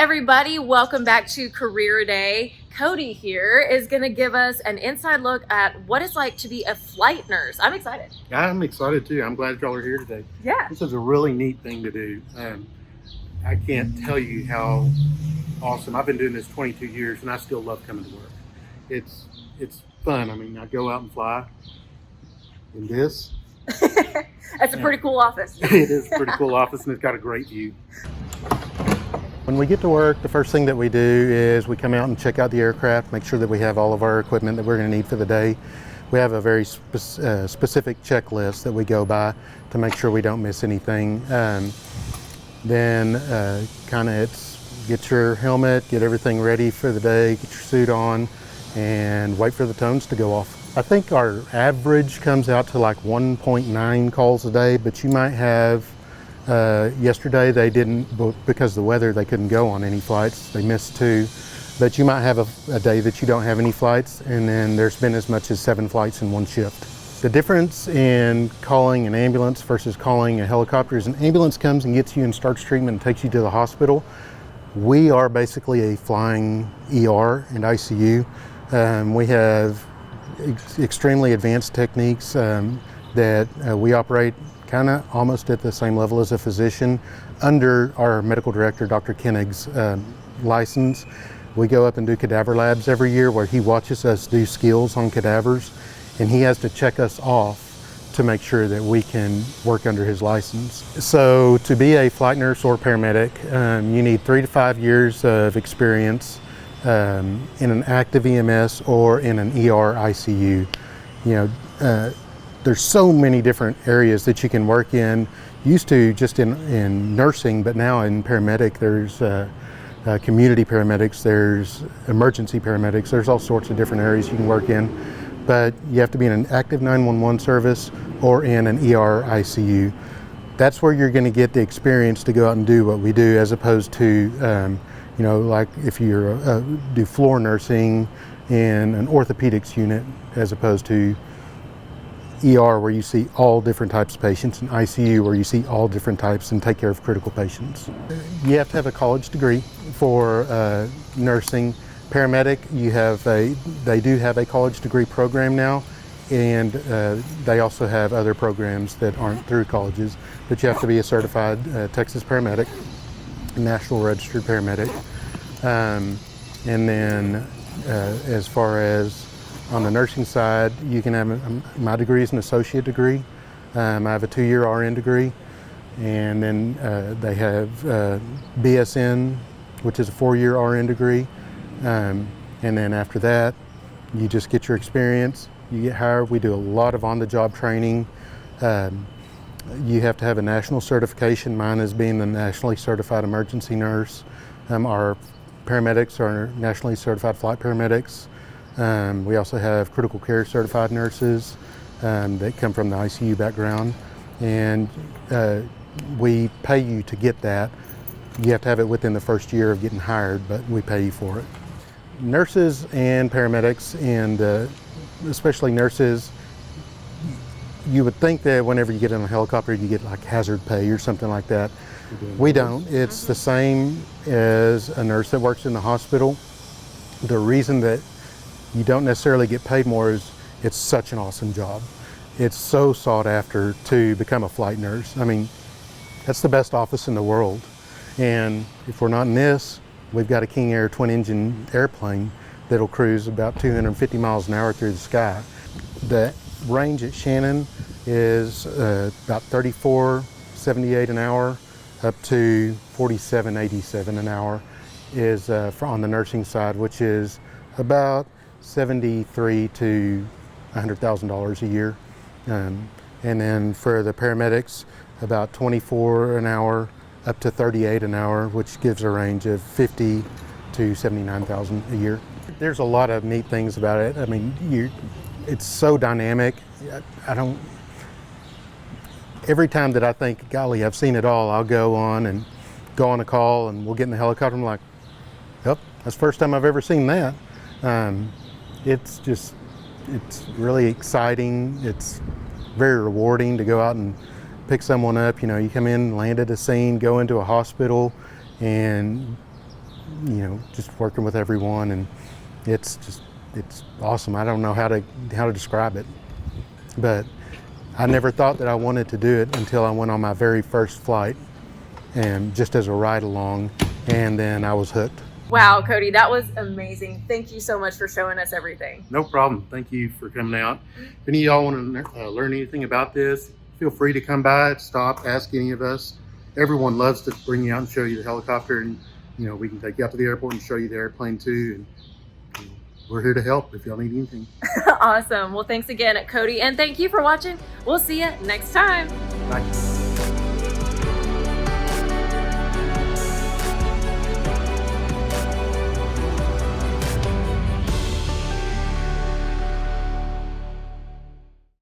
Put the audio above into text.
everybody, welcome back to Career Day. Cody here is going to give us an inside look at what it's like to be a flight nurse. I'm excited. I'm excited too. I'm glad y'all are here today. Yeah. This is a really neat thing to do. I can't tell you how awesome. I've been doing this 22 years and I still love coming to work. It's fun. I mean, I go out and fly in this. That's a pretty cool office. It is a pretty cool office and it's got a great view. When we get to work, the first thing that we do is we come out and check out the aircraft, make sure that we have all of our equipment that we're going to need for the day. We have a very specific checklist that we go by to make sure we don't miss anything. Then kind of it's get your helmet, get everything ready for the day, get your suit on, and wait for the tones to go off. I think our average comes out to like 1.9 calls a day, but you might have yesterday they didn't, because of the weather, they couldn't go on any flights. They missed 2. But you might have a day that you don't have any flights, and then there's been as much as 7 flights in one shift. The difference in calling an ambulance versus calling a helicopter is an ambulance comes and gets you and starts treatment and takes you to the hospital. We are basically a flying ER and ICU. We have extremely advanced techniques that we operate kind of almost at the same level as a physician under our medical director, Dr. Koenig's license. We go up and do cadaver labs every year where he watches us do skills on cadavers, and he has to check us off to make sure that we can work under his license. So to be a flight nurse or paramedic, you need 3 to 5 years of experience in an active EMS or in an ER ICU. You know, there's so many different areas that you can work in. Used to just in nursing, but now in paramedic, there's community paramedics, there's emergency paramedics, there's all sorts of different areas you can work in. But you have to be in an active 911 service or in an ER ICU. That's where you're going to get the experience to go out and do what we do, as opposed to, you know, like if you do floor nursing in an orthopedics unit, as opposed to ER where you see all different types of patients, and ICU where you see all different types and take care of critical patients. You have to have a college degree for nursing. Paramedic, they do have a college degree program now, and they also have other programs that aren't through colleges, but you have to be a certified Texas paramedic, national registered paramedic. And then as far as on the nursing side, you can have, my degree is an associate degree. I have a 2-year RN degree, and then they have BSN, which is a 4-year RN degree. And then after that, you just get your experience, you get hired. We do a lot of on-the-job training. You have to have a national certification. Mine is being the nationally certified emergency nurse. Our paramedics are nationally certified flight paramedics. We also have critical care certified nurses that come from the ICU background, and we pay you to get that. You have to have it within the first year of getting hired, but we pay you for it. Nurses and paramedics, and especially nurses, you would think that whenever you get in a helicopter you get like hazard pay or something like that. We don't. It's the same as a nurse that works in the hospital. The reason that you don't necessarily get paid more is it's such an awesome job. It's so sought after to become a flight nurse. I mean, that's the best office in the world. And if we're not in this, we've got a King Air twin-engine airplane that'll cruise about 250 miles an hour through the sky. The range at Shannon is about 34.78 an hour up to 47.87 an hour is on the nursing side, which is about $73,000 to $100,000 a year. And then for the paramedics, about 24 an hour up to 38 an hour, which gives a range of 50 to 79,000 a year. There's a lot of neat things about it. I mean, it's so dynamic. Every time that I think, golly, I've seen it all, I'll go on a call and we'll get in the helicopter. I'm like, yep, that's the first time I've ever seen that. It's really exciting. It's very rewarding to go out and pick someone up. You know, you come in, land at a scene, go into a hospital, and just working with everyone, and it's awesome. I don't know how to describe it, but I never thought that I wanted to do it until I went on my very first flight, and just as a ride along, and then I was hooked. Wow, Cody, that was amazing. Thank you so much for showing us everything. No problem. Thank you for coming out. If any of y'all want to learn anything about this, feel free to come by, stop, ask any of us. Everyone loves to bring you out and show you the helicopter, and we can take you out to the airport and show you the airplane too. And we're here to help if y'all need anything. Awesome. Well, thanks again, Cody, and thank you for watching. We'll see you next time. Bye.